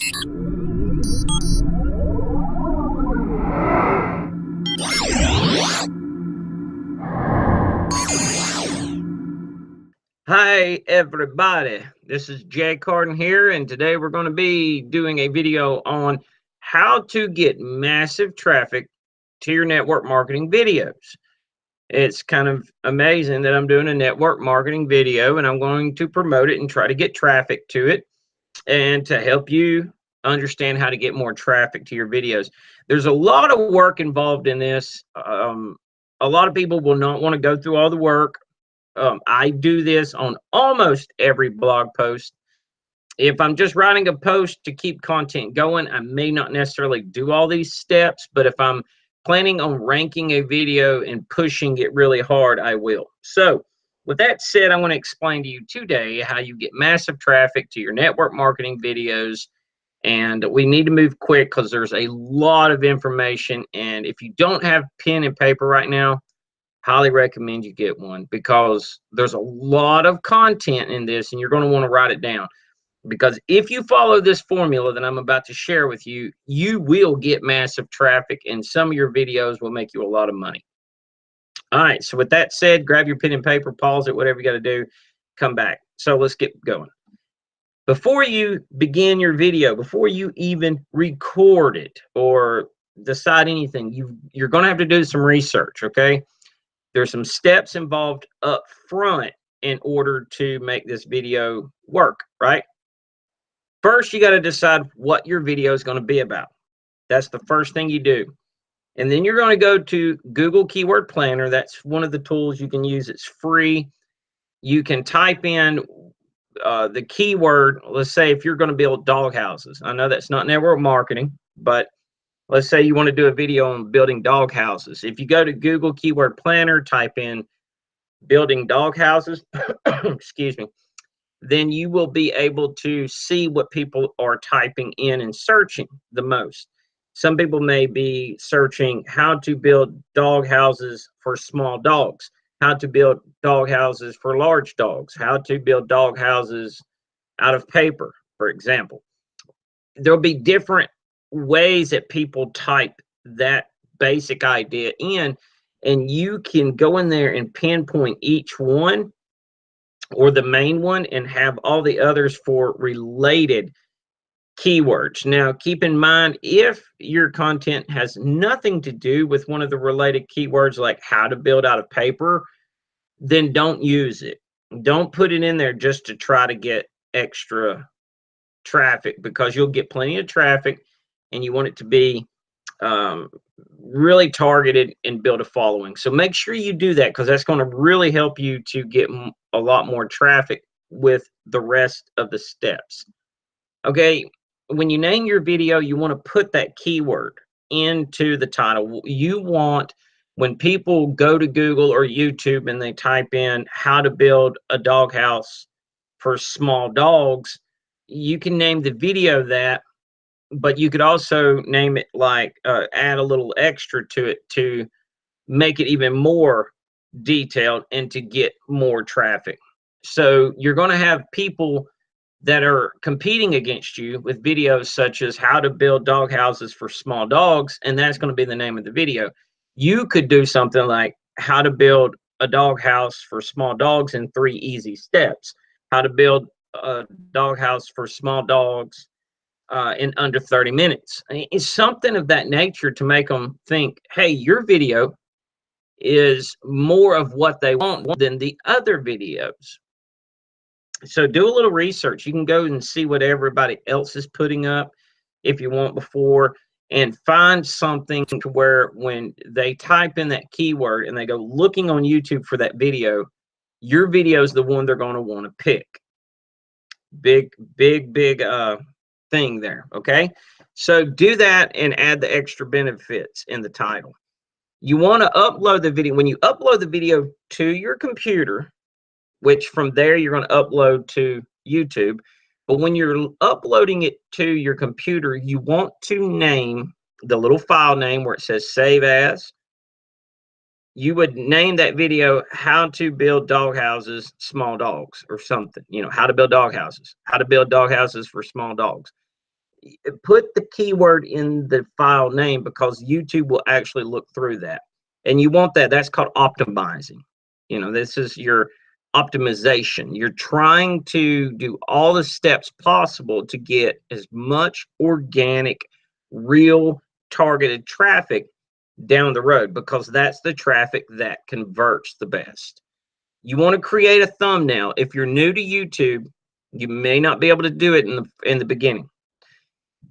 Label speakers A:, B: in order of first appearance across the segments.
A: Hi everybody, this is Jay Carden here, and today we're going to be doing a video on how to get massive traffic to your network marketing videos. It's kind of amazing that I'm doing a network marketing video and I'm going to promote it and try to get traffic to it and to help you understand how to get more traffic to your videos. There's a lot of work involved in this. A lot of people will not want to go through all the work. I do this on almost every blog post. If I'm just writing a post to keep content going, I may not necessarily do all these steps, but if I'm planning on ranking a video and pushing it really hard, I will. So with that said, I want to explain to you today how you get massive traffic to your network marketing videos. And we need to move quick because there's a lot of information. And if you don't have pen and paper right now, highly recommend you get one, because there's a lot of content in this and you're going to want to write it down, because if you follow this formula that I'm about to share with you, you will get massive traffic and some of your videos will make you a lot of money. All right, so with that said, grab your pen and paper, pause it, whatever you got to do, come back. So let's get going. Before you begin your video, before you even record it or decide anything, you're going to have to do some research, okay? There's some steps involved up front in order to make this video work, right? First, you got to decide what your video is going to be about. That's the first thing you do. And then you're going to go to Google Keyword Planner. That's one of the tools you can use. It's free. You can type in the keyword. Let's say if you're going to build dog houses. I know that's not network marketing, but let's say you want to do a video on building dog houses. If you go to Google Keyword Planner, type in building dog houses, excuse me, then you will be able to see what people are typing in and searching the most. Some people may be searching how to build dog houses for small dogs, how to build dog houses for large dogs, how to build dog houses out of paper, for example. There'll be different ways that people type that basic idea in, and you can go in there and pinpoint each one or the main one and have all the others for related keywords. Now keep in mind, if your content has nothing to do with one of the related keywords, like how to build out of paper, then don't use it. Don't put it in there just to try to get extra traffic, because you'll get plenty of traffic and you want it to be really targeted and build a following. So make sure you do that, because that's going to really help you to get a lot more traffic with the rest of the steps. Okay, when you name your video, you want to put that keyword into the title. You want, when people go to Google or YouTube and they type in how to build a doghouse for small dogs, you can name the video that, but you could also name it like add a little extra to it to make it even more detailed and to get more traffic. So you're going to have people that are competing against you with videos such as how to build dog houses for small dogs, and that's going to be the name of the video. You could do something like how to build a dog house for small dogs in 3 easy steps, how to build a dog house for small dogs in under 30 minutes. It's something of that nature to make them think, hey, your video is more of what they want than the other videos. So do a little research. You can go and see what everybody else is putting up if you want before, and find something to where when they type in that keyword and they go looking on YouTube for that video, your video is the one they're going to want to pick. Big thing there. Okay, so do that and add the extra benefits in the title. You want to upload the video. When you upload the video to your computer, which from there you're going to upload to YouTube, but when you're uploading it to your computer, you want to name the little file name where it says save as. You would name that video how to build dog houses, small dogs, or something, you know, how to build dog houses for small dogs. Put the keyword in the file name because YouTube will actually look through that. And you want that. That's called optimizing. This is your optimization. You're trying to do all the steps possible to get as much organic, real targeted traffic down the road, because that's the traffic that converts the best. You want to create a thumbnail. If you're new to YouTube, you may not be able to do it in the beginning,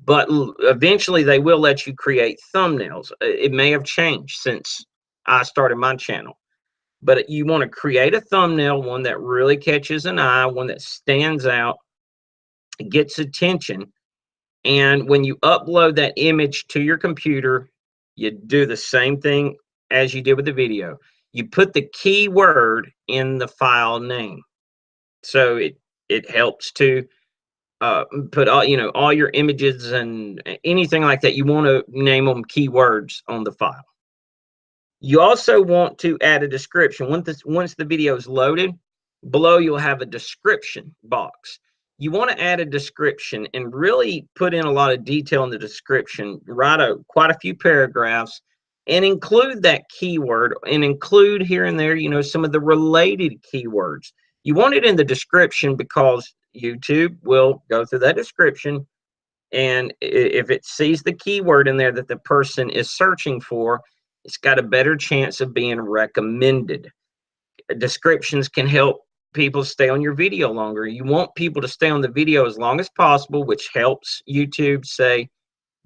A: but eventually they will let you create thumbnails. It may have changed since I started my channel, but you want to create a thumbnail, one that really catches an eye, one that stands out, gets attention. And when you upload that image to your computer, you do the same thing as you did with the video. You put the keyword in the file name. So it helps to put all your images and anything like that. You want to name them keywords on the file. You also want to add a description. Once the video is loaded, below you'll have a description box. You want to add a description and really put in a lot of detail in the description. Write quite a few paragraphs and include that keyword, and include here and there, some of the related keywords. You want it in the description because YouTube will go through that description, and if it sees the keyword in there that the person is searching for, it's got a better chance of being recommended. Descriptions can help people stay on your video longer. You want people to stay on the video as long as possible, which helps YouTube say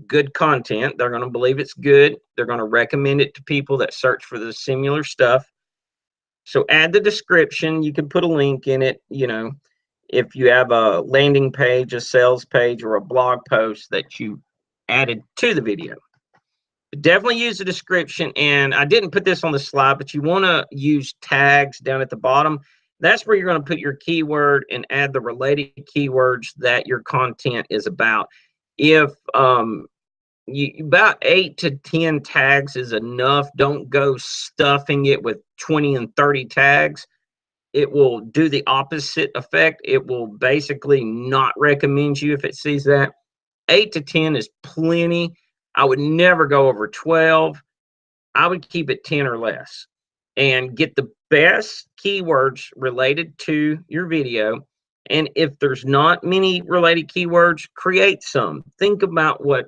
A: good content. They're going to believe it's good. They're going to recommend it to people that search for the similar stuff. So add the description. You can put a link in it. If you have a landing page, a sales page, or a blog post that you added to the video. Definitely use the description. And I didn't put this on the slide, but you want to use tags down at the bottom. That's where you're going to put your keyword and add the related keywords that your content is about. If about 8 to 10 tags is enough. Don't go stuffing it with 20 and 30 tags. It will do the opposite effect. It will basically not recommend you if it sees that. 8 to 10 is plenty. I would never go over 12. I would keep it 10 or less and get the best keywords related to your video. And if there's not many related keywords, create some. Think about what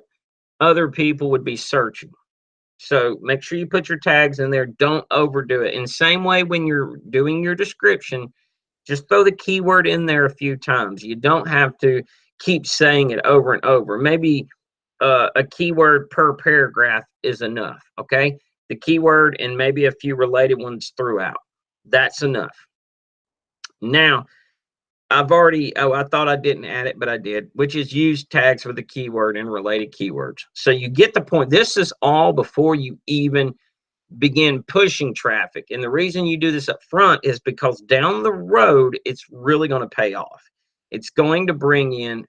A: other people would be searching. So make sure you put your tags in there. Don't overdo it. In the same way, when you're doing your description, just throw the keyword in there a few times. You don't have to keep saying it over and over. Maybe a keyword per paragraph is enough. Okay, the keyword and maybe a few related ones throughout. That's enough. Now, I thought I didn't add it, but I did, which is use tags for the keyword and related keywords. So you get the point. This is all before you even begin pushing traffic. And the reason you do this up front is because down the road, it's really going to pay off. It's going to bring in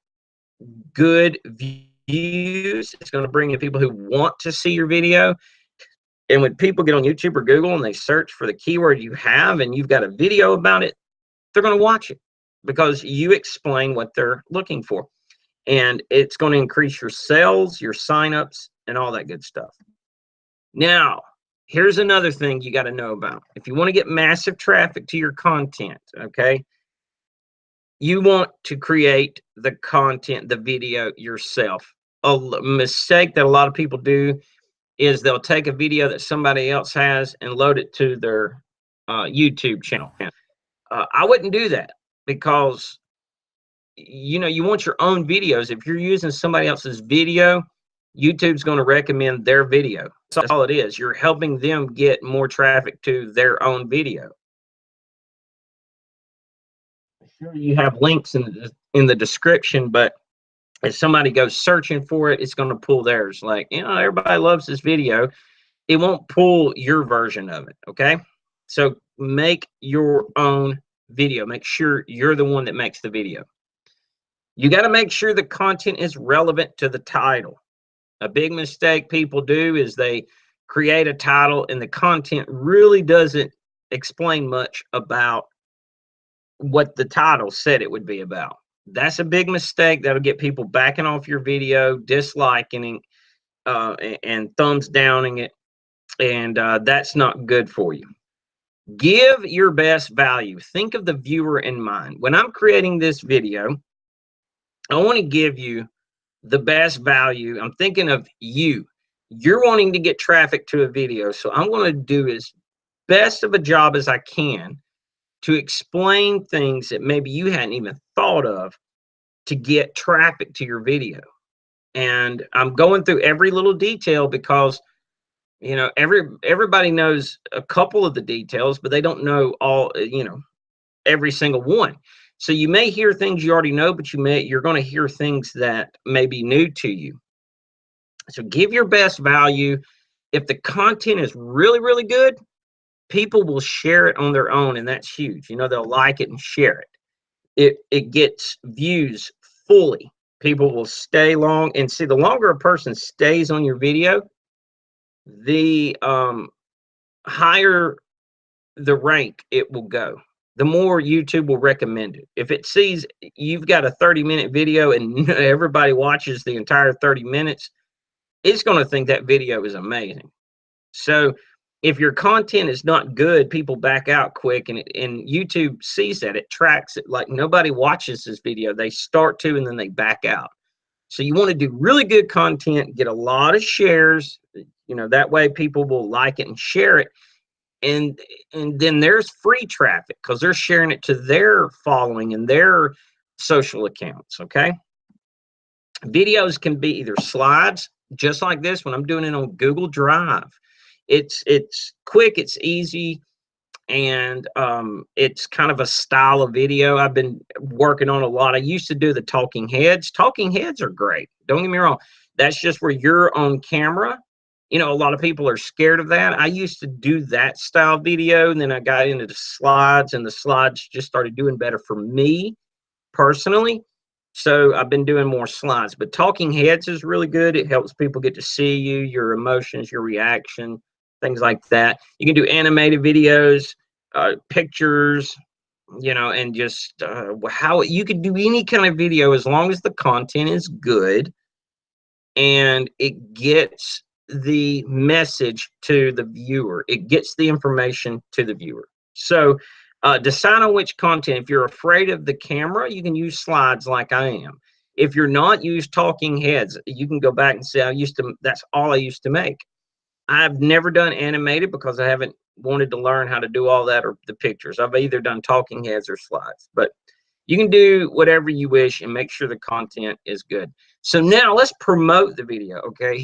A: good views. It's going to bring in people who want to see your video. And when people get on YouTube or Google and they search for the keyword you have and you've got a video about it, they're going to watch it because you explain what they're looking for. And it's going to increase your sales, your signups, and all that good stuff. Now, here's another thing you got to know about. If you want to get massive traffic to your content, okay, you want to create the content, the video yourself. A mistake that a lot of people do is they'll take a video that somebody else has and load it to their YouTube channel. I wouldn't do that because, you want your own videos. If you're using somebody else's video, YouTube's going to recommend their video. That's all it is. You're helping them get more traffic to their own video. Sure, you have links in the description, but if somebody goes searching for it, it's going to pull theirs. Like, everybody loves this video. It won't pull your version of it, okay? So make your own video. Make sure you're the one that makes the video. You got to make sure the content is relevant to the title. A big mistake people do is they create a title and the content really doesn't explain much about what the title said it would be about. That's a big mistake. That'll get people backing off your video, disliking it, and thumbs downing it. And that's not good for you. Give your best value. Think of the viewer in mind. When I'm creating this video, I want to give you the best value. I'm thinking of you. You're wanting to get traffic to a video. So I'm going to do as best of a job as I can to explain things that maybe you hadn't even thought of to get traffic to your video. And I'm going through every little detail because everybody knows a couple of the details, but they don't know all, every single one. So you may hear things you already know, but you're going to hear things that may be new to you. So give your best value. If the content is really, really good, people will share it on their own, and that's huge. They'll like it and share it. It gets views fully. People will stay long, and see, the longer a person stays on your video, the higher the rank it will go. The more YouTube will recommend it. If it sees you've got a 30-minute video and everybody watches the entire 30 minutes, it's going to think that video is amazing. So if your content is not good, people back out quick, and YouTube sees that. It tracks it. Like, nobody watches this video. They start to, and then they back out. So you want to do really good content, get a lot of shares, that way people will like it and share it. And then there's free traffic because they're sharing it to their following and their social accounts. Okay. Videos can be either slides, just like this when I'm doing it on Google Drive. It's quick, it's easy, and it's kind of a style of video I've been working on a lot. I used to do the talking heads. Talking heads are great. Don't get me wrong. That's just where you're on camera. A lot of people are scared of that. I used to do that style video, and then I got into the slides, and the slides just started doing better for me personally. So I've been doing more slides, but talking heads is really good. It helps people get to see you, your emotions, your reaction, things like that. You can do animated videos, pictures, and just how you could do any kind of video as long as the content is good and it gets the message to the viewer. It gets the information to the viewer. So decide on which content. If you're afraid of the camera, you can use slides like I am. If you're not, use talking heads. You can go back and say, that's all I used to make. I've never done animated because I haven't wanted to learn how to do all that or the pictures. I've either done talking heads or slides, but you can do whatever you wish and make sure the content is good. So now let's promote the video. Okay,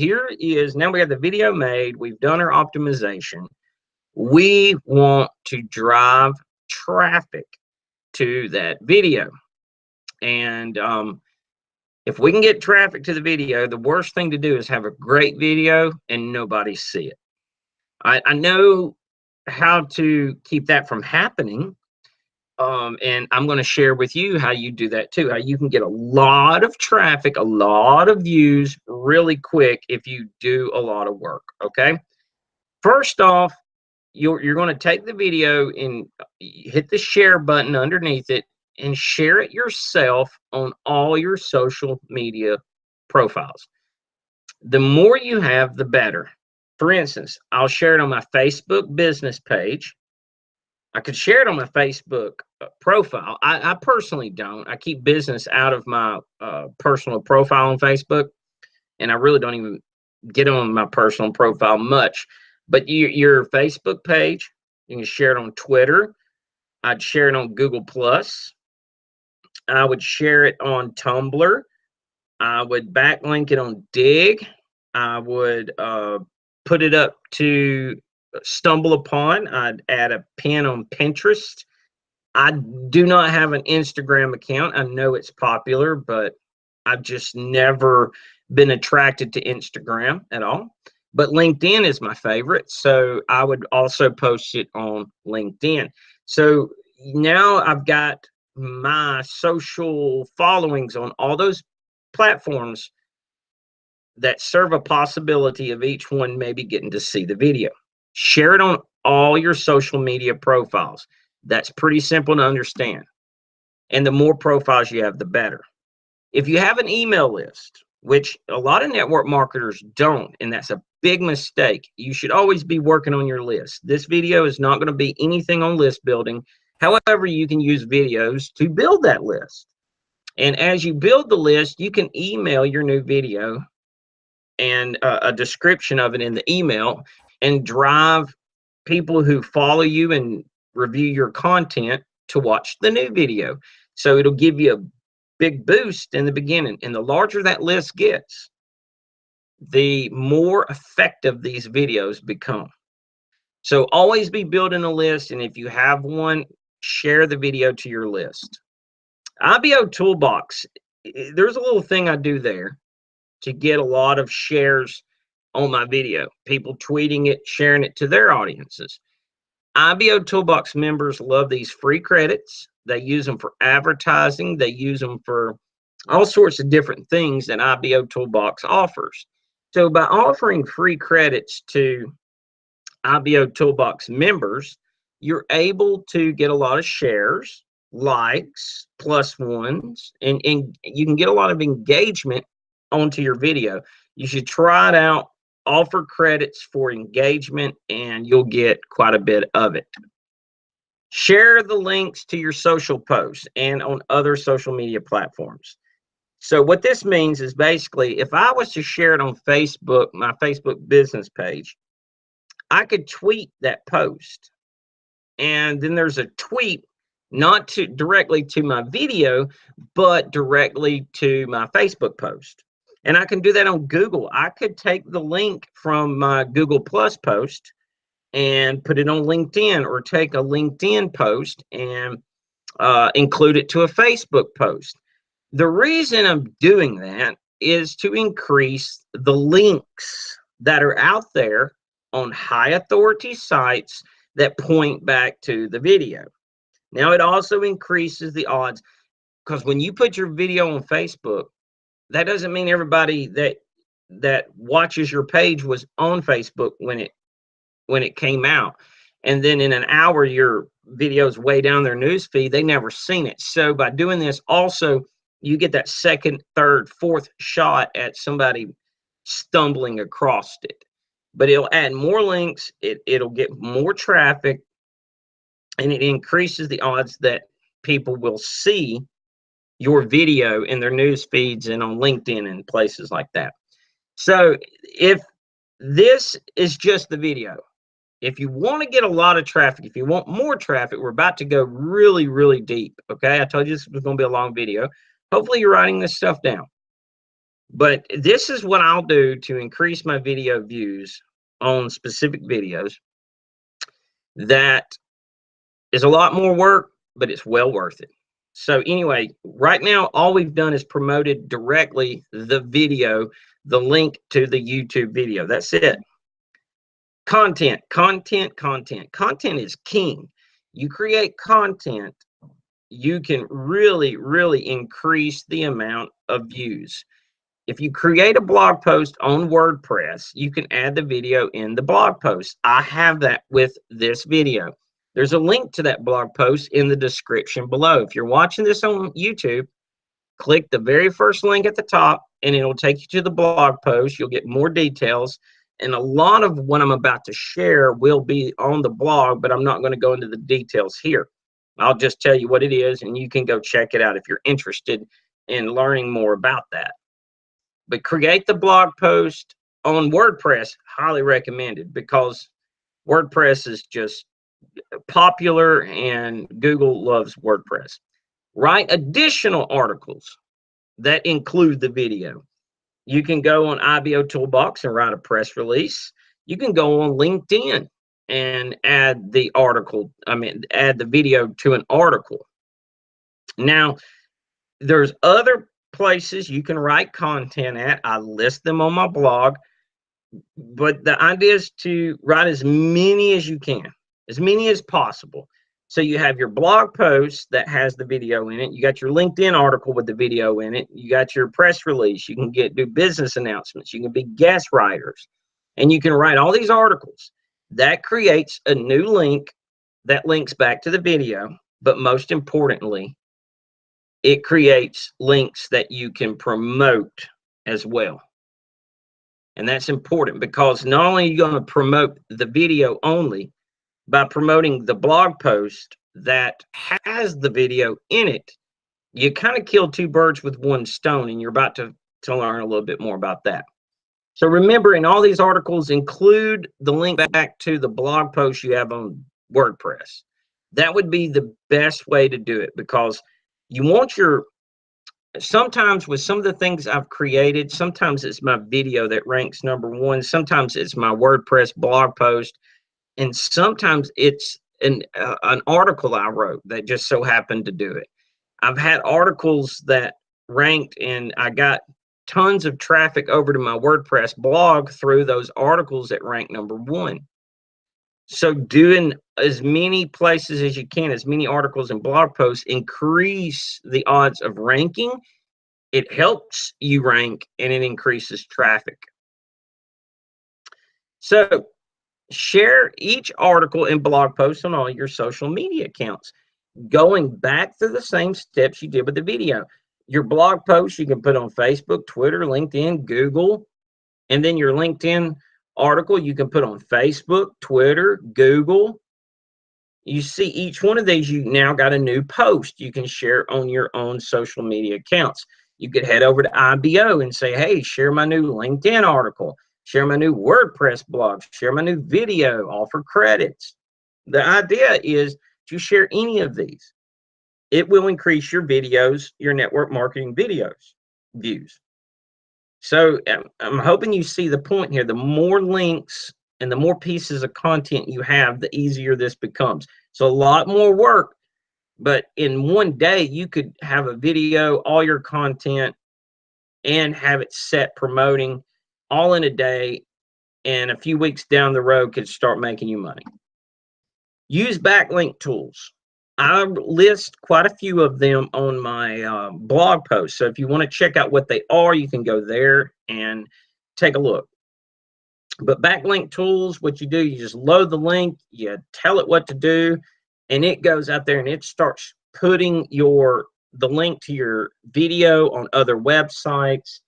A: now we have the video made. We've done our optimization. We want to drive traffic to that video. And if we can get traffic to the video, the worst thing to do is have a great video and nobody see it. I know how to keep that from happening. And I'm going to share with you how you do that too, how you can get a lot of traffic, a lot of views really quick if you do a lot of work. Okay. First off, you're going to take the video and hit the share button underneath it and share it yourself on all your social media profiles. The more you have, the better. For instance, I'll share it on my Facebook business page. I could share it on my Facebook profile. I personally don't. I keep business out of my personal profile on Facebook, and I really don't even get on my personal profile much. But your Facebook page, you can share it on Twitter. I'd share it on Google Plus. I would share it on Tumblr. I would backlink it on Dig. I would put it up to stumble upon. I'd add a pin on Pinterest. I do not have an Instagram account. I know it's popular, but I've just never been attracted to Instagram at all. But LinkedIn is my favorite, so I would also post it on LinkedIn. So now I've got my social followings on all those platforms that serve a possibility of each one maybe getting to see the video. Share it on all your social media profiles. That's pretty simple to understand. And the more profiles you have, the better. If you have an email list, which a lot of network marketers don't, and that's a big mistake, you should always be working on your list. This video is not going to be anything on list building. However, you can use videos to build that list. And as you build the list, you can email your new video and a description of it in the email and drive people who follow you and review your content to watch the new video. So it'll give you a big boost in the beginning. And the larger that list gets, the more effective these videos become. So always be building a list. And if you have one, share the video to your list. IBO Toolbox, there's a little thing I do there to get a lot of shares on my video. People tweeting it, sharing it to their audiences. IBO Toolbox members love these free credits. They use them for advertising. They use them for all sorts of different things that IBO Toolbox offers. So by offering free credits to IBO Toolbox members, you're able to get a lot of shares, likes, plus ones, and you can get a lot of engagement onto your video. You should try it out, offer credits for engagement, and you'll get quite a bit of it. Share the links to your social posts and on other social media platforms. So what this means is basically, if I was to share it on Facebook, my Facebook business page, I could tweet that post. And then there's a tweet not to directly to my video, but directly to my Facebook post. And I can do that on Google. I could take the link from my Google Plus post and put it on LinkedIn, or take a LinkedIn post and include it to a Facebook post. The reason I'm doing that is to increase the links that are out there on high authority sites that point back to the video. Now, it also increases the odds, because when you put your video on Facebook, that doesn't mean everybody that watches your page was on Facebook when it came out. And then in an hour, your video's way down their news feed. They never seen it. So by doing this, also, you get that second, third, fourth shot at somebody stumbling across it. But it'll add more links. It'll get more traffic, and it increases the odds that people will see your video in their news feeds and on LinkedIn and places like that. So if this is just the video, if you want to get a lot of traffic, if you want more traffic, we're about to go really, really deep. Okay, I told you this was going to be a long video. Hopefully you're writing this stuff down. But this is what I'll do to increase my video views on specific videos. That is a lot more work, but it's well worth it. So anyway, right now, all we've done is promoted directly the video, the link to the YouTube video. That's it. Content is king. You create content, you can really, really increase the amount of views. If you create a blog post on WordPress, you can add the video in the blog post. I have that with this video. There's a link to that blog post in the description below. If you're watching this on YouTube, click the very first link at the top, and it'll take you to the blog post. You'll get more details. And a lot of what I'm about to share will be on the blog, but I'm not going to go into the details here. I'll just tell you what it is, and you can go check it out if you're interested in learning more about that. But create the blog post on WordPress, highly recommended, because WordPress is just popular and Google loves WordPress. Write additional articles that include the video. You can go on IBO Toolbox and write a press release. You can go on LinkedIn and add the article, add the video to an article. Now, there's other places you can write content at. I list them on my blog, but the idea is to write as many as you can, as many as possible. So you have your blog post that has the video in it. You got your LinkedIn article with the video in it. You got your press release. You can do business announcements. You can be guest writers, and you can write all these articles. That creates a new link that links back to the video. But most importantly, it creates links that you can promote as well. And that's important because not only are you going to promote the video only, by promoting the blog post that has the video in it, you kind of kill two birds with one stone, and you're about to learn a little bit more about that. So remember, in all these articles, include the link back to the blog post you have on WordPress. That would be the best way to do it, because you want your, sometimes with some of the things I've created, sometimes it's my video that ranks #1, sometimes it's my WordPress blog post, and sometimes it's an article I wrote that just so happened to do it. I've had articles that ranked, and I got tons of traffic over to my WordPress blog through those articles that rank #1. So doing as many places as you can, as many articles and blog posts, increase the odds of ranking. It helps you rank, and it increases traffic. So share each article and blog post on all your social media accounts, going back through the same steps you did with the video. Your blog post you can put on Facebook, Twitter, LinkedIn, Google, and then your LinkedIn article you can put on Facebook, Twitter, Google. You see each one of these, you now got a new post you can share on your own social media accounts. You could head over to IBO and say, hey, share my new LinkedIn article, share my new WordPress blog, share my new video, offer credits. The idea is to share any of these. It will increase your videos, your network marketing videos views. So I'm hoping you see the point here. The more links and the more pieces of content you have, the easier this becomes. So a lot more work, but in one day, you could have a video, all your content, and have it set promoting all in a day, and a few weeks down the road could start making you money. Use backlink tools. I list quite a few of them on my blog post. So if you want to check out what they are, you can go there and take a look. But backlink tools, what you do, you just load the link, you tell it what to do, and it goes out there and it starts putting the link to your video on other websites.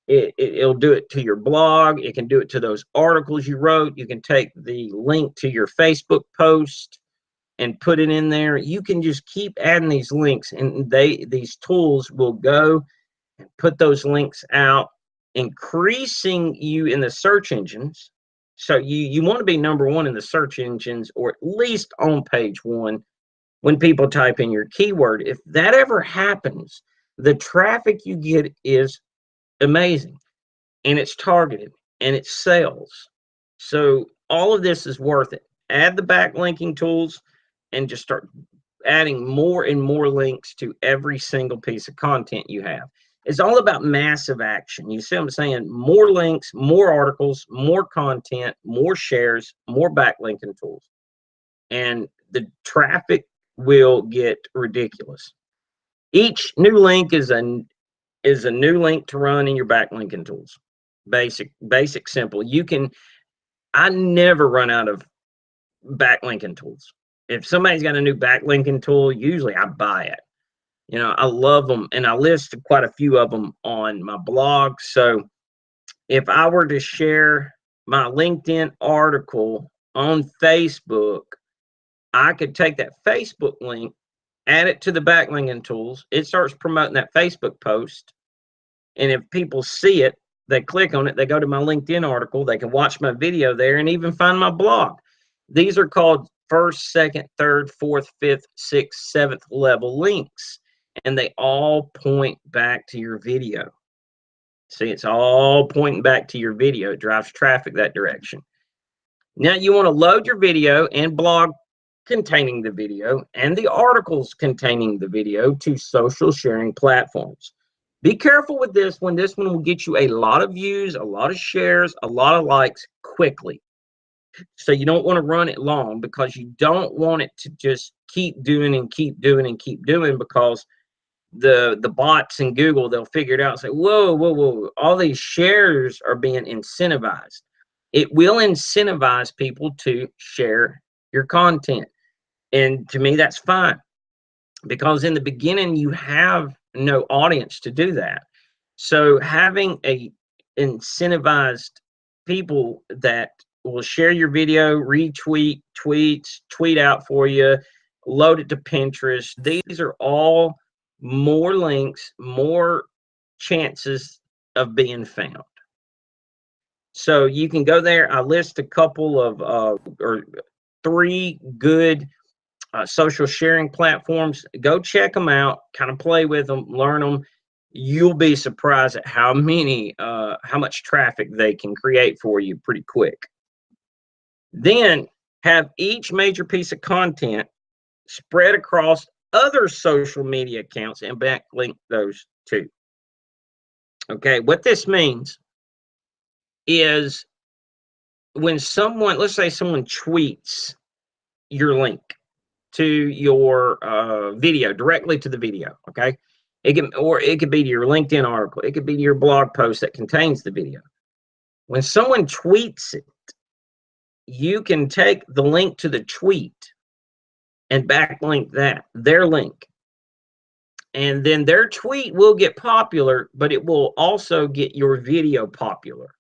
A: It'll do it to your blog. It can do it to those articles you wrote. You can take the link to your Facebook post and put it in there. You can just keep adding these links, and these tools will go and put those links out, increasing you in the search engines. So you want to be #1 in the search engines, or at least on page 1 when people type in your keyword. If that ever happens, the traffic you get is amazing, and it's targeted, and it sells. So all of this is worth it. Add the backlinking tools and just start adding more and more links to every single piece of content you have. It's all about massive action. You see what I'm saying? More links, more articles, more content, more shares, more backlinking tools. And the traffic will get ridiculous. Each new link is a new link to run in your backlinking tools. Basic, simple. I never run out of backlinking tools. If somebody's got a new backlinking tool, usually I buy it. You know, I love them, and I list quite a few of them on my blog. So if I were to share my LinkedIn article on Facebook, I could take that Facebook link, add it to the backlinking tools. It starts promoting that Facebook post. And if people see it, they click on it, they go to my LinkedIn article, they can watch my video there and even find my blog. These are called first, second, third, fourth, fifth, sixth, seventh level links. And they all point back to your video. See, it's all pointing back to your video. It drives traffic that direction. Now you want to load your video and blog containing the video and the articles containing the video to social sharing platforms. Be careful with this one. This one will get you a lot of views, a lot of shares, a lot of likes quickly. So you don't want to run it long, because you don't want it to just keep doing and keep doing and keep doing, because the bots in Google, they'll figure it out and say, whoa, all these shares are being incentivized. It will incentivize people to share your content. And to me, that's fine, because in the beginning, you have no audience to do that. So having a incentivized people that will share your video, retweet tweets, tweet out for you, load it to Pinterest. These are all more links, more chances of being found. So you can go there. I list a couple of or 3 good social sharing platforms. Go check them out, kind of play with them, learn them. You'll be surprised at how much traffic they can create for you pretty quick. Then have each major piece of content spread across other social media accounts and backlink those too. Okay, what this means is when someone, let's say someone tweets your link to your video, directly to the video, okay? It could be to your LinkedIn article. It could be to your blog post that contains the video. When someone tweets it, you can take the link to the tweet and backlink their link. And then their tweet will get popular, but it will also get your video popular.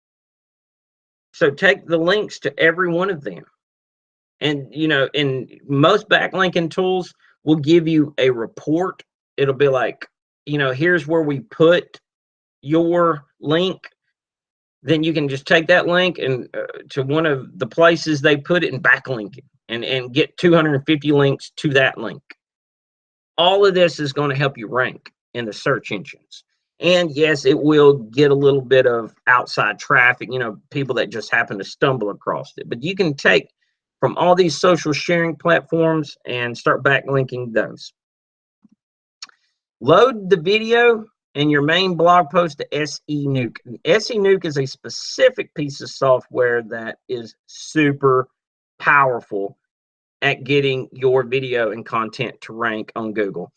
A: So take the links to every one of them. And, in most backlinking tools will give you a report. It'll be like, here's where we put your link. Then you can just take that link and to one of the places they put it and backlink it and get 250 links to that link. All of this is going to help you rank in the search engines. And yes, it will get a little bit of outside traffic, people that just happen to stumble across it. But you can take from all these social sharing platforms and start backlinking those. Load the video and your main blog post to SENuke. SENuke is a specific piece of software that is super powerful at getting your video and content to rank on Google.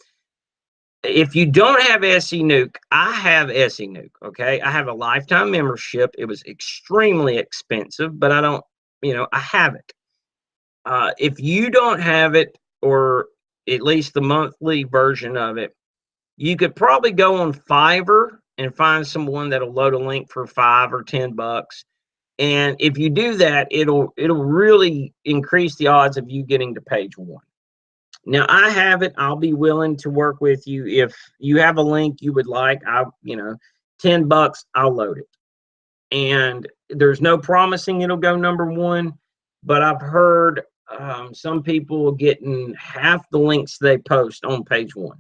A: If you don't have SENuke, I have SENuke, okay? I have a lifetime membership. It was extremely expensive, but I don't, I have it. If you don't have it, or at least the monthly version of it, you could probably go on Fiverr and find someone that'll load a link for $5 or $10. And if you do that, it'll really increase the odds of you getting to page 1. Now I have it. I'll be willing to work with you. If you have a link you would like, $10, I'll load it. And there's no promising it'll go number 1, but I've heard some people getting half the links they post on page 1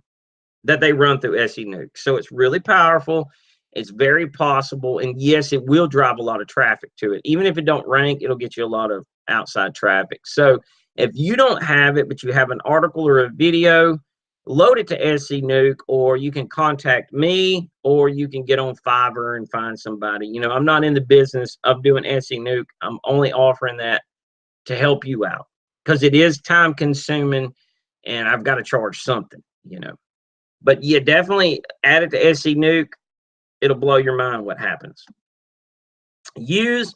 A: that they run through SENuke. So it's really powerful. It's very possible. And yes, it will drive a lot of traffic to it. Even if it don't rank, it'll get you a lot of outside traffic. So if you don't have it, but you have an article or a video, load it to SENuke, or you can contact me, or you can get on Fiverr and find somebody. I'm not in the business of doing SENuke. I'm only offering that to help you out because it is time consuming and I've got to charge something, But yeah, definitely add it to SENuke. It'll blow your mind what happens. Here's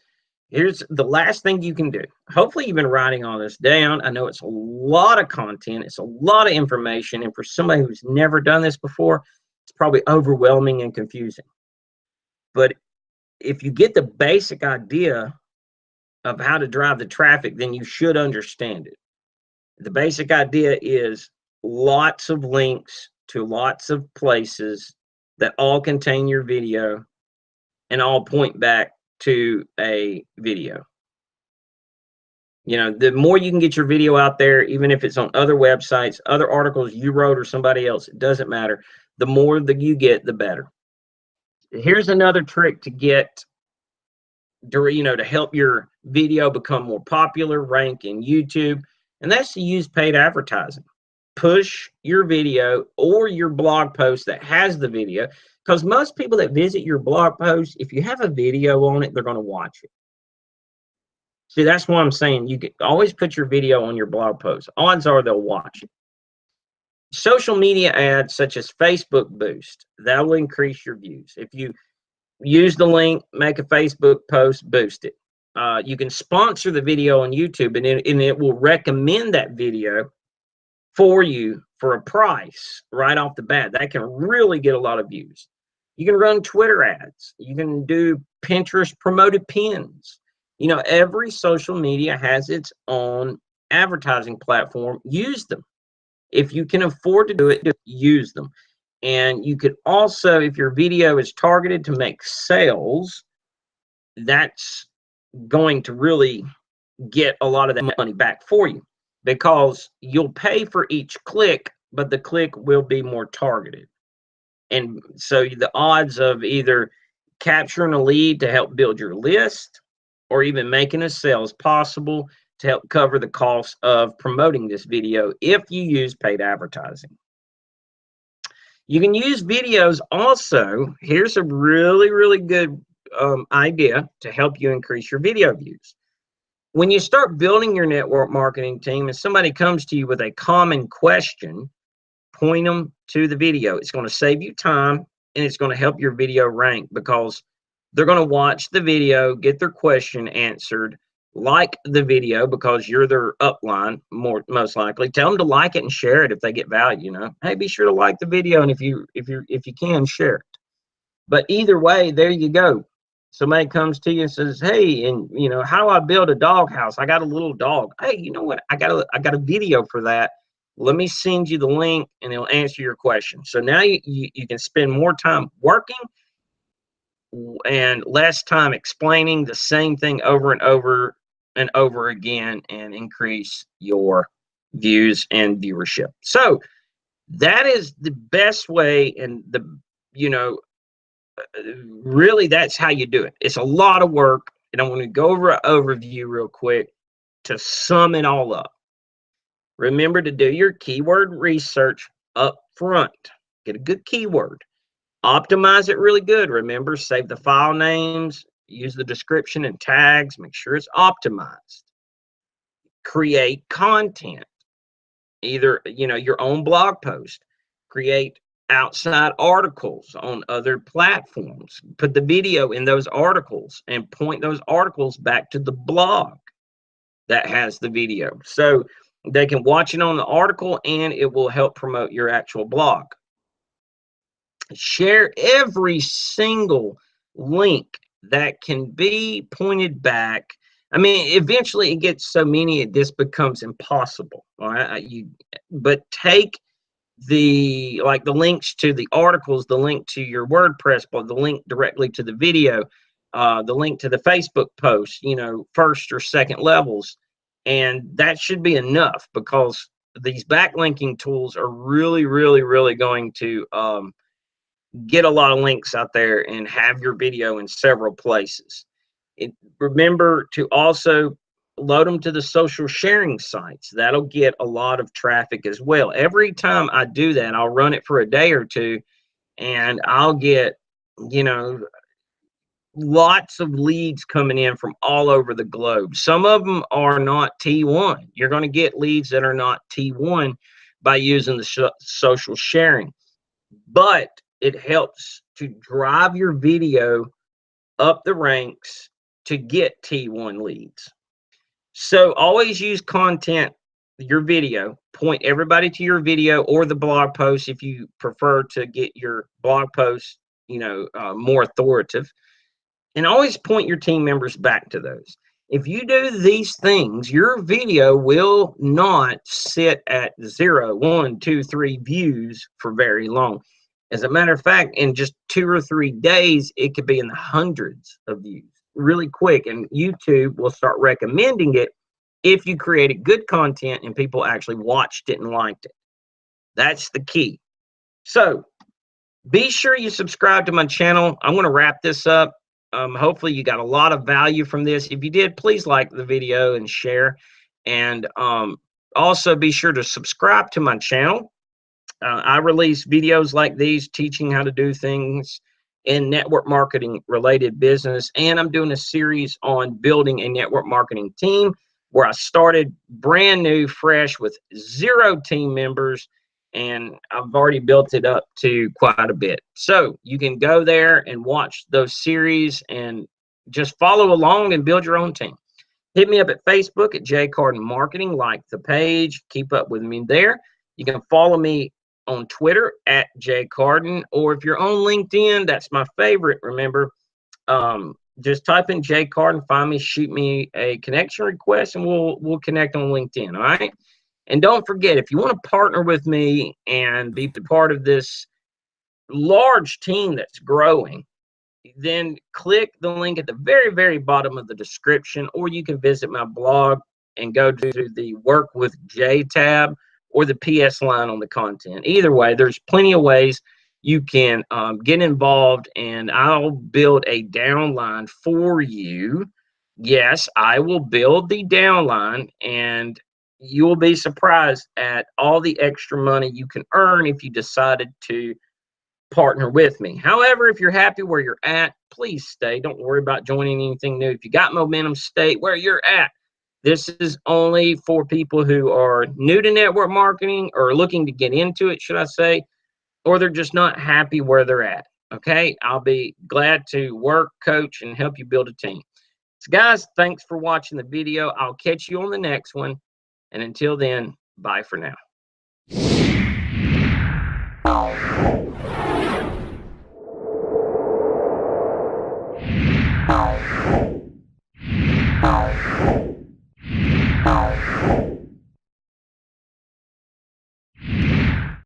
A: the last thing you can do. Hopefully you've been writing all this down. I know it's a lot of content. It's a lot of information. And for somebody who's never done this before, it's probably overwhelming and confusing. But if you get the basic idea of how to drive the traffic, then you should understand it. The basic idea is lots of links to lots of places that all contain your video and all point back to a video. The more you can get your video out there, even if it's on other websites, other articles you wrote or somebody else, it doesn't matter. The more that you get, the better. Here's another trick to get, to help your video become more popular, rank in YouTube, and that's to use paid advertising. Push your video or your blog post that has the video, because most people that visit your blog post, if you have a video on it, they're going to watch it. See, that's why I'm saying you can always put your video on your blog post. Odds are they'll watch it. Social media ads such as Facebook Boost, that will increase your views. If you use the link, make a Facebook post, boost it. You can sponsor the video on YouTube, and it will recommend that video for you for a price right off the bat. That can really get a lot of views. You can run Twitter ads. You can do Pinterest promoted pins. You know, every social media has its own advertising platform. Use them. If you can afford to do it, use them. And you could also, if your video is targeted to make sales, that's going to really get a lot of that money back for you, because you'll pay for each click, but the click will be more targeted. And so the odds of either capturing a lead to help build your list or even making a sale is possible to help cover the cost of promoting this video if you use paid advertising. You can use videos also. Here's a really, really good idea to help you increase your video views. When you start building your network marketing team and somebody comes to you with a common question, point them to the video. It's going to save you time and it's going to help your video rank, because they're going to watch the video, get their question answered, like the video because you're their upline, most likely. Tell them to like it and share it if they get value. You know, hey, be sure to like the video, and if you can, share it. But either way, there you go. Somebody comes to you and says, hey, and you know, how do I build a dog house? I got a little dog. Hey, you know what? I got a video for that. Let me send you the link and it'll answer your question. So now you can spend more time working and less time explaining the same thing over and over and over again, and increase your views and viewership. So that is the best way, and really that's how you do it. It's a lot of work, and I want to go over an overview real quick to sum it all up. Remember to do your keyword research up front. Get a good keyword. Optimize it really good. Remember, save the file names, use the description and tags, make sure it's optimized. Create content, either, your own blog post. Create outside articles on other platforms. Put the video in those articles and point those articles back to the blog that has the video, so they can watch it on the article and it will help promote your actual blog. Share every single link that can be pointed back. I mean, eventually it gets so many this becomes impossible. All right? But take the links to the articles, the link to your WordPress blog, the link directly to the video, the link to the Facebook post, first or second levels. And that should be enough, because these backlinking tools are really, really, really going to get a lot of links out there and have your video in several places. Remember to also load them to the social sharing sites. That'll get a lot of traffic as well. Every time I do that, I'll run it for a day or two, and I'll get, lots of leads coming in from all over the globe. Some of them are not T1. You're going to get leads that are not T1 by using the social sharing, but it helps to drive your video up the ranks to get T1 leads. So always use content, your video, point everybody to your video or the blog post if you prefer to get your blog post, more authoritative. And always point your team members back to those. If you do these things, your video will not sit at 0, 1, 2, 3 views for very long. As a matter of fact, in just 2 or 3 days, it could be in the hundreds of views really quick. And YouTube will start recommending it if you created good content and people actually watched it and liked it. That's the key. So be sure you subscribe to my channel. I'm going to wrap this up. Hopefully you got a lot of value from this. If you did, please like the video and share. And also be sure to subscribe to my channel. I release videos like these teaching how to do things in network marketing related business. And I'm doing a series on building a network marketing team, where I started brand new, fresh, with 0 team members. And I've already built it up to quite a bit. So you can go there and watch those series and just follow along and build your own team. Hit me up at Facebook at J Carden Marketing. Like the page. Keep up with me there. You can follow me on Twitter at jcarden, or if you're on LinkedIn, that's my favorite. Remember, just type in jcarden, find me, shoot me a connection request, and we'll connect on LinkedIn. All right. And don't forget, if you want to partner with me and be part of this large team that's growing, then click the link at the very, very bottom of the description, or you can visit my blog and go to the Work with Jay tab or the PS line on the content. Either way, there's plenty of ways you can get involved, and I'll build a downline for you. Yes, I will build the downline, and you'll be surprised at all the extra money you can earn if you decided to partner with me. However, if you're happy where you're at, please stay. Don't worry about joining anything new. If you got momentum, stay where you're at. This is only for people who are new to network marketing or looking to get into it, should I say, or they're just not happy where they're at. Okay, I'll be glad to work, coach, and help you build a team. So guys, thanks for watching the video. I'll catch you on the next one. And until then, bye for now.